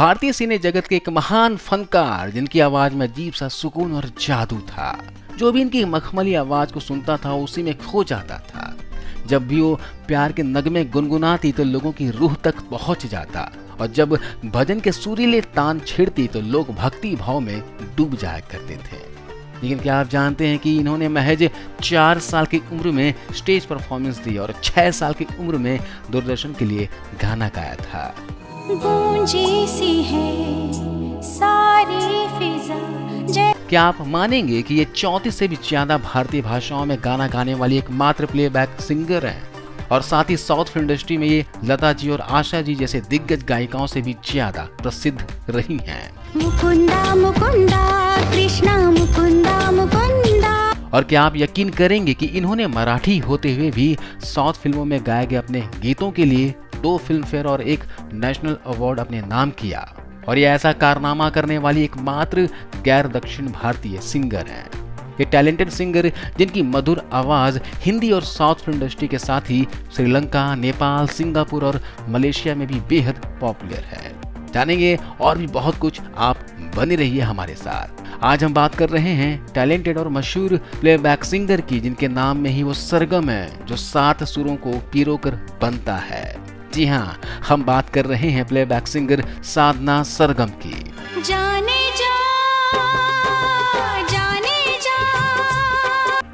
भारतीय सिने जगत के एक महान फनकार जिनकी आवाज में अजीब सा सुकून और जादू था। जो भी इनकी मखमली आवाज को सुनता था उसी में खो जाता था। जब भी वो प्यार के नगमे गुनगुनाती तो लोगों की रूह तक पहुंच जाता, और जब भजन के सुरीले तान छेड़ती तो लोग भक्ति भाव में डूब जाया करते थे। लेकिन क्या आप जानते हैं कि इन्होंने महज 4 साल की उम्र में स्टेज परफॉर्मेंस दी और 6 साल की उम्र में दूरदर्शन के लिए गाना गाया था। गूंजी सी है सारी फिजा। क्या आप मानेंगे कि ये 34 से भी ज्यादा भारतीय भाषाओं में गाना गाने वाली एकमात्र प्लेबैक सिंगर हैं, और साथ ही साउथ फिल्म इंडस्ट्री में ये लता जी और आशा जी जैसे दिग्गज गायिकाओं से भी ज्यादा प्रसिद्ध रही हैं। मुकुंदा मुकुंदा कृष्णा मुकुंदा मुकुंदा। और क्या आप यकीन करेंगे कि इन्होंने मराठी होते हुए भी साउथ फिल्मों में गाए गए अपने गीतों के लिए 2 फिल्म फेयर और 1 नेशनल अवार्ड अपने नाम किया, और ये ऐसा कारनामा करने वाली एकमात्र गैर दक्षिण भारतीय सिंगर हैं। ये टैलेंटेड सिंगर जिनकी मधुर आवाज हिंदी और साउथ फिल्म इंडस्ट्री के साथ ही श्रीलंका, नेपाल, सिंगापुर और मलेशिया में भी बेहद पॉपुलर है। जानेंगे और भी बहुत कुछ, आप बने रहिए हमारे साथ। आज हम बात कर रहे हैं टैलेंटेड और मशहूर प्लेबैक सिंगर की, जिनके नाम में ही वो सरगम है जो 7 सुरों को पिरोकर बनता है। जी हाँ, हम बात कर रहे हैं प्लेबैक सिंगर साधना सरगम की। जाने जा जाने जा।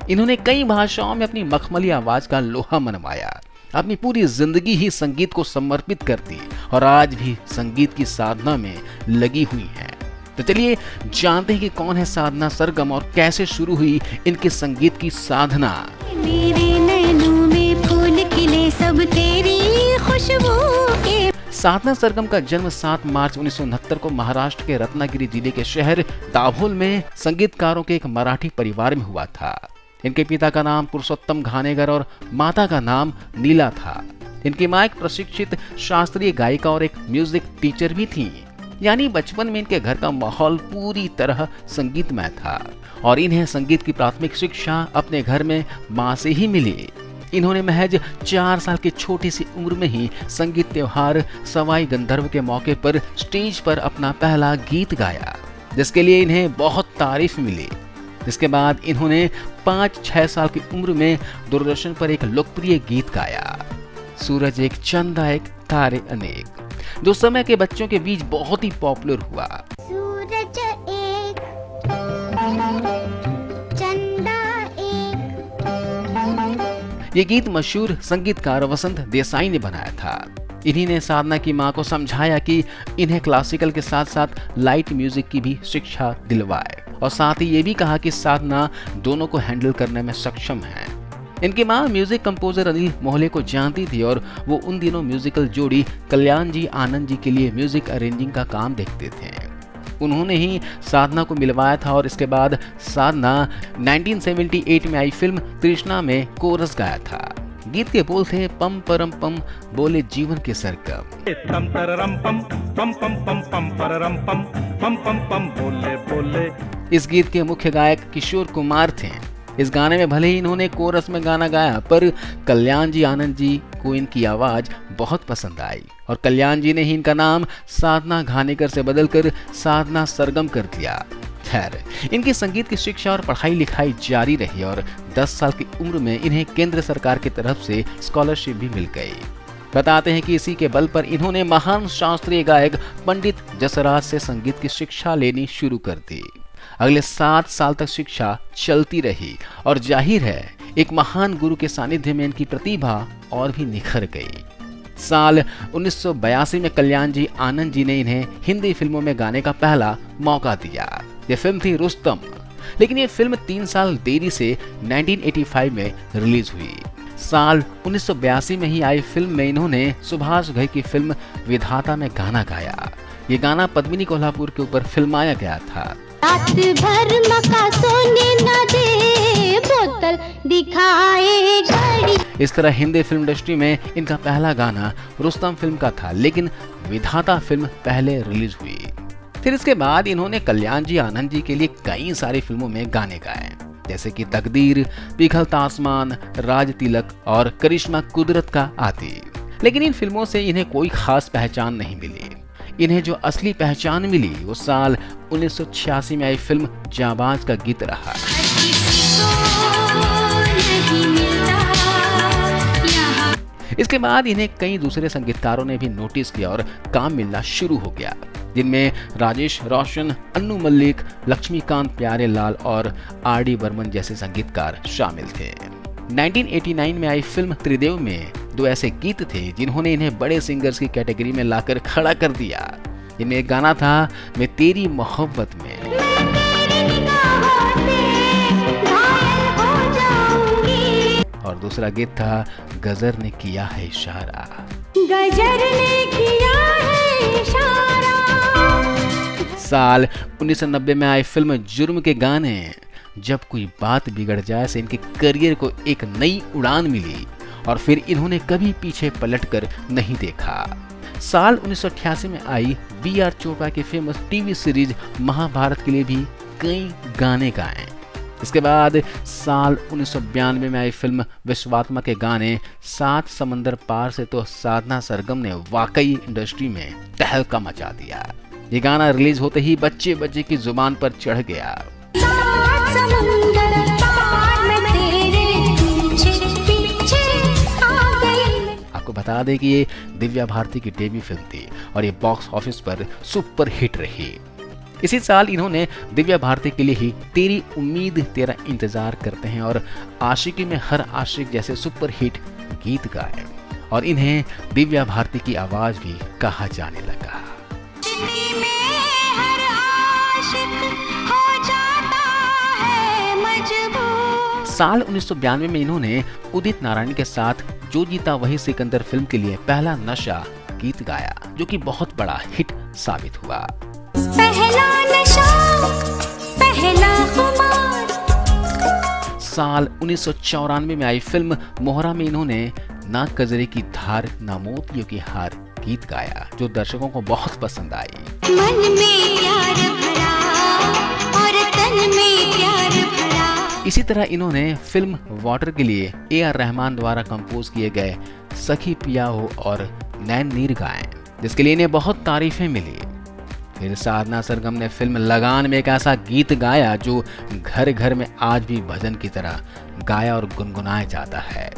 इन्होंने कई भाषाओं में अपनी मखमली आवाज का लोहा मनवाया, अपनी पूरी जिंदगी ही संगीत को समर्पित कर दी और आज भी संगीत की साधना में लगी हुई हैं। तो चलिए जानते हैं कि कौन है साधना सरगम और कैसे शुरू हुई इनके संगीत की साधना। मेरे नैनों में फूल खिले सब तेरी खुशबू के। साधना सरगम का जन्म 7 मार्च 1969 को महाराष्ट्र के रत्नागिरी जिले के शहर दाभोल में संगीतकारों के एक मराठी परिवार में हुआ था। इनके पिता का नाम पुरुषोत्तम घानेगर और माता का नाम नीला था। इनकी मां एक प्रशिक्षित शास्त्रीय गायिका और एक म्यूजिक टीचर भी थी। यानी बचपन में इनके घर का माहौल पूरी तरह संगीतमय था, और इन्हें संगीत की प्राथमिक शिक्षा अपने घर में मां से ही मिली। इन्होंने महज 4 साल की छोटी सी उम्र में ही संगीत त्योहार सवाई गंधर्व के मौके पर स्टेज पर अपना पहला गीत गाया, जिसके लिए इन्हें बहुत तारीफ मिली। इसके बाद इन्होंने 5-6 साल की उम्र में दूरदर्शन पर एक लोकप्रिय गीत गाया, सूरज एक चंदा एक तारे अनेक, जो समय के बच्चों के बीच बहुत ही पॉपुलर हुआ। सूरज एक चंदा एक। ये गीत मशहूर संगीतकार वसंत देसाई ने बनाया था। इन्हीं ने साधना की मां को समझाया कि इन्हें क्लासिकल के साथ साथ लाइट म्यूजिक की भी शिक्षा दिलवाए, और साथ ही ये भी कहा कि साधना दोनों को हैंडल करने में सक्षम है। इनकी मां म्यूजिक कंपोजर अनिल मोहले को जानती थी, और वो उन दिनों म्यूजिकल जोड़ी कल्याण जी आनंद जी के लिए म्यूजिक अरेंजिंग का काम देखते थे। उन्होंने ही साधना को मिलवाया था, और इसके बाद साधना 1978 में आई फिल्म तृष्णा में कोरस गाया था। गीत के बोल थे पम परम पम बोले जीवन के सरगम। तम तररम पम पम पम पम पम पररम पम पम पम पम बोले बोले। इस गीत के मुख्य गायक किशोर कुमार थे। इस गाने में भले ही इन्होंने कोरस में गाना गाया, पर कल्याण जी आनंद जी को इनकी आवाज बहुत पसंद आई, और कल्याण जी ने ही इनका नाम साधना घानेकर से बदलकर साधना सरगम कर दिया। खैर, इनकी संगीत की शिक्षा और पढ़ाई लिखाई जारी रही, और 10 साल की उम्र में इन्हें केंद्र सरकार की तरफ से स्कॉलरशिप भी मिल गई। बताते हैं कि इसी के बल पर इन्होंने महान शास्त्रीय गायक पंडित जसराज से संगीत की शिक्षा लेनी शुरू कर दी। अगले 7 साल तक शिक्षा चलती रही, और जाहिर है एक महान गुरु के सानिध्य में इनकी प्रतिभा और भी निखर गई। साल 1982 में कल्याण जी आनंद जी ने इन्हें हिंदी फिल्मों में गाने का पहला मौका दिया। ये फिल्म थी रुस्तम, लेकिन ये फिल्म 3 साल देरी से 1985 में रिलीज हुई। साल 1982 में ही आई फिल्म में इन्होंने सुभाष घई की फिल्म विधाता में गाना गाया। ये गाना पद्मिनी कोल्हापुर के ऊपर फिल्माया गया था। रात भर मका सोने न दे बोतल दिखाए घड़ी। इस तरह हिंदी फिल्म इंडस्ट्री में इनका पहला गाना रुस्तम फिल्म का था, लेकिन विधाता फिल्म पहले रिलीज हुई। फिर इसके बाद इन्होंने कल्याण जी आनंद जी के लिए कई सारी फिल्मों में गाने गाए, जैसे कि तकदीर, पिघलता आसमान, राज तिलक और करिश्मा कुदरत का आती। लेकिन इन फिल्मों से इन्हें कोई खास पहचान नहीं मिली। इन्हें जो असली पहचान मिली वो साल 1986 में आई फिल्म जाबाज का गीत रहा। इसके बाद इन्हें कई दूसरे संगीतकारों ने भी नोटिस किया और काम मिलना शुरू हो गया, जिनमें राजेश रोशन, अन्नू मल्लिक, लक्ष्मीकांत प्यारेलाल और आर.डी. बर्मन जैसे संगीतकार शामिल थे। 1989 में आई फिल्म त्रिदेव में 2 ऐसे गीत थे जिन्होंने इन्हें बड़े सिंगर्स की कैटेगरी में लाकर खड़ा कर दिया। इनमें एक गाना था मैं तेरी मोहब्बत में, और दूसरा गीत था गजर ने किया है इशारा। गजर ने किया है इशारा। साल 1990 में आई फिल्म जुर्म के गाने जब कोई बात बिगड़ जाए से इनके करियर को एक नई उड़ान मिली और फिर इन्होंने कभी पीछे पलटकर नहीं देखा। साल 1988 में आई बी.आर. चोपड़ा की फेमस टीवी सीरीज महाभारत के लिए भी कई गाने गाए। इसके बाद साल 1992 में आई फिल्म विश्वात्मा के गाने 7 समंदर पार से तो साधना सरगम ने वाकई इंडस्ट्री में तहलका मचा दिया। ये गाना रिलीज होते ही बच्चे बच्चे की जुबान पर चढ़ गया। आपको बता दें कि ये दिव्या भारती की डेब्यू फिल्म थी और ये बॉक्स ऑफिस पर सुपर हिट रही। इसी साल इन्होंने दिव्या भारती के लिए ही तेरी उम्मीद तेरा इंतजार करते हैं और आशिकी में हर आशिक जैसे सुपर हिट गीत गाए और इन्हें दिव्या भारती की आवाज भी कहा जाने लगा। साल 1992 में इन्होंने उदित नारायण के साथ जो जीता वही सिकंदर फिल्म के लिए पहला नशा गीत गाया, जो कि बहुत बड़ा हिट साबित हुआ। पहला नशा, पहला खुमार। साल 1994 में आई फिल्म मोहरा में इन्होंने ना कजरे की धार ना मोतियों की हार गीत गाया, जो दर्शकों को बहुत पसंद आई। मन में प्यार भरा और तन में प्यार भरा। इसी तरह इन्होंने फिल्म वाटर के लिए ए.आर. रहमान द्वारा कंपोज किए गए सखी पिया हो और नैन नीर गाए, जिसके लिए इन्हें बहुत तारीफें मिली। फिर साधना सरगम ने फिल्म लगान में एक ऐसा गीत गाया जो घर घर में आज भी भजन की तरह गाया और गुनगुनाया जाता है।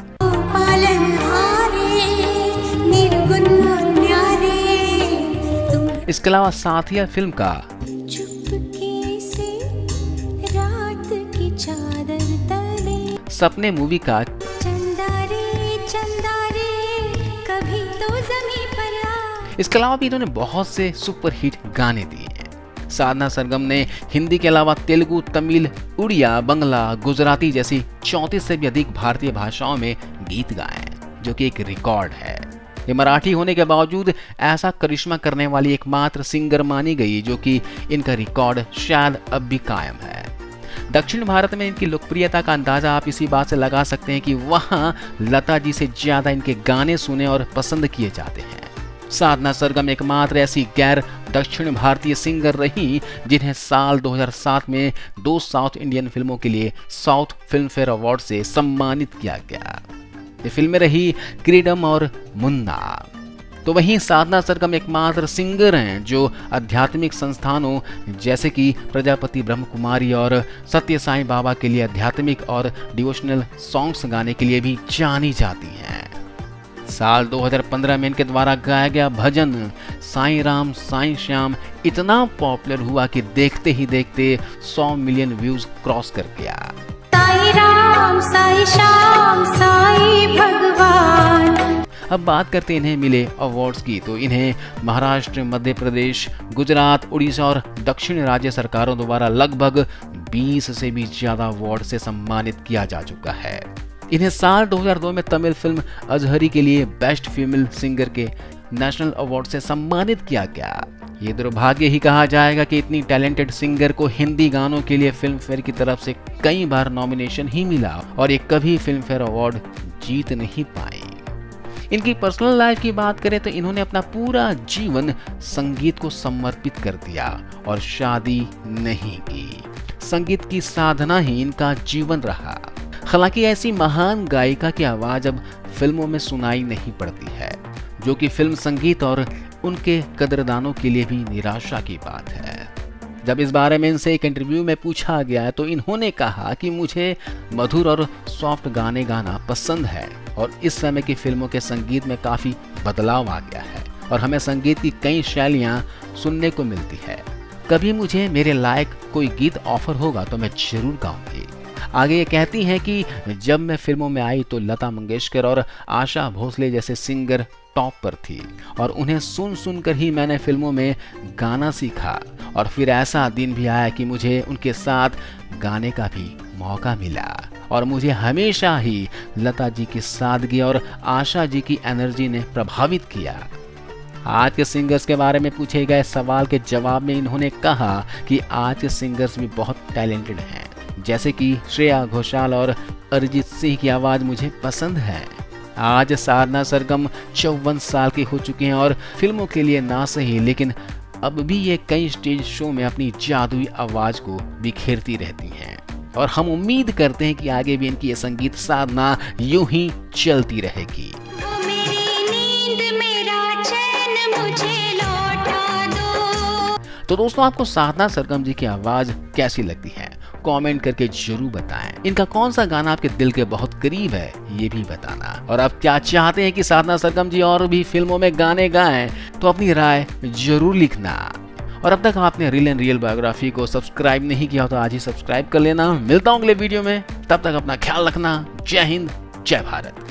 इसके अलावा साथिया फिल्म का रात की चादर तले, सपने मूवी का चंदारे कभी तो ज़मीं पर आ। इसके अलावा भी इन्होंने बहुत से सुपर हिट गाने दिए हैं। साधना सरगम ने हिंदी के अलावा तेलुगु, तमिल, उड़िया, बंगला, गुजराती जैसी 34 से भी अधिक भारतीय भाषाओं में गीत गाए, जो कि एक रिकॉर्ड है। ये मराठी होने के बावजूद ऐसा करिश्मा करने वाली एकमात्र सिंगर मानी गई, जो कि इनका रिकॉर्ड शायद अब भी कायम है। दक्षिण भारत में इनकी लोकप्रियता का अंदाजा आप इसी बात से लगा सकते हैं कि वहाँ लता जी से ज्यादा इनके गाने सुने और पसंद किए जाते हैं। साधना सरगम एकमात्र ऐसी गैर दक्षिण भारतीय सिंगर रही जिन्हें साल 2007 में 2 साउथ इंडियन फिल्मों के लिए साउथ फिल्म फेयर अवार्ड से सम्मानित किया गया। ये फिल्में रही क्रीडम और मुन्ना। तो वहीं साधना सरगम एकमात्र सिंगर हैं जो आध्यात्मिक संस्थानों जैसे कि प्रजापति ब्रह्म कुमारी और सत्य साईं बाबा के लिए आध्यात्मिक और डिवोशनल सॉन्ग्स गाने के लिए भी जानी जाती हैं। साल 2015 में इनके द्वारा गाया गया भजन साईं राम साईं श्याम इतना पॉपुलर हुआ कि देखते ही देखते 100 मिलियन व्यूज क्रॉस कर गया। साईं राम साईं श्याम साईं भगवान। अब बात करते हैं इन्हें मिले अवार्ड्स की, तो इन्हें महाराष्ट्र, मध्य प्रदेश, गुजरात, उड़ीसा और दक्षिण राज्य सरकारों द्वारा लगभग 20 से भी ज्यादा अवार्ड से सम्मानित किया जा चुका है। इन्हें साल 2002 में तमिल फिल्म अजहरी के लिए बेस्ट फीमेल सिंगर के नेशनल अवार्ड से सम्मानित किया गया। ये दुर्भाग्य ही कहा जाएगा कि इतनी टैलेंटेड सिंगर को हिंदी गानों के लिए फिल्म फेयर की तरफ से कई बार नॉमिनेशन ही मिला और ये कभी फिल्म फेयर अवार्ड जीत नहीं पाई। इनकी पर्सनल लाइफ की बात करें तो इन्होंने अपना पूरा जीवन संगीत को समर्पित कर दिया और शादी नहीं की। संगीत की साधना ही इनका जीवन रहा। हालांकि ऐसी महान गायिका की आवाज अब फिल्मों में सुनाई नहीं पड़ती है, जो कि फिल्म संगीत और उनके कदरदानों के लिए भी निराशा की बात है। जब इस बारे में इनसे एक इंटरव्यू में पूछा गया तो इन्होंने कहा कि मुझे मधुर और सॉफ्ट गाने गाना पसंद है और इस समय की फिल्मों के संगीत में काफ़ी बदलाव आ गया है और हमें संगीत की कई शैलियाँ सुनने को मिलती है। कभी मुझे मेरे लायक कोई गीत ऑफर होगा तो मैं जरूर गाऊंगी। आगे ये कहती हैं कि जब मैं फिल्मों में आई तो लता मंगेशकर और आशा भोसले जैसे सिंगर टॉप पर थी और उन्हें सुन सुनकर ही मैंने फिल्मों में गाना सीखा और फिर ऐसा दिन भी आया कि मुझे उनके साथ गाने का भी मौका मिला और मुझे हमेशा ही लता जी की सादगी और आशा जी की एनर्जी ने प्रभावित किया। आज के सिंगर्स के बारे में पूछे गए सवाल के जवाब में इन्होंने कहा कि आज के सिंगर्स भी बहुत टैलेंटेड हैं, जैसे कि श्रेया घोषाल और अरिजीत सिंह की आवाज़ मुझे पसंद है। आज साधना सरगम 54 साल की हो चुकी हैं और फिल्मों के लिए ना सही लेकिन अब भी ये कई स्टेज शो में अपनी जादुई आवाज़ को बिखेरती रहती हैं और हम उम्मीद करते हैं कि आगे भी इनकी ये संगीत साधना यूं ही चलती रहेगी। वो मेरी नींद मेरा चैन मुझे लौटा दो। तो दोस्तों, आपको साधना सरगम जी की आवाज़ कैसी लगती है? कमेंट करके जरूर बताएं। इनका कौन सा गाना आपके दिल के बहुत करीब है ये भी बताना। और आप क्या चाहते हैं कि साधना सरगम जी और भी फिल्मों में गाने गाएं तो अपनी राय जरूर लिखना। और अब तक आपने रियल एंड रियल बायोग्राफी को सब्सक्राइब नहीं किया तो आज ही सब्सक्राइब कर लेना। मिलता हूं अगले वीडियो में, तब तक अपना ख्याल रखना। जय हिंद, जय भारत।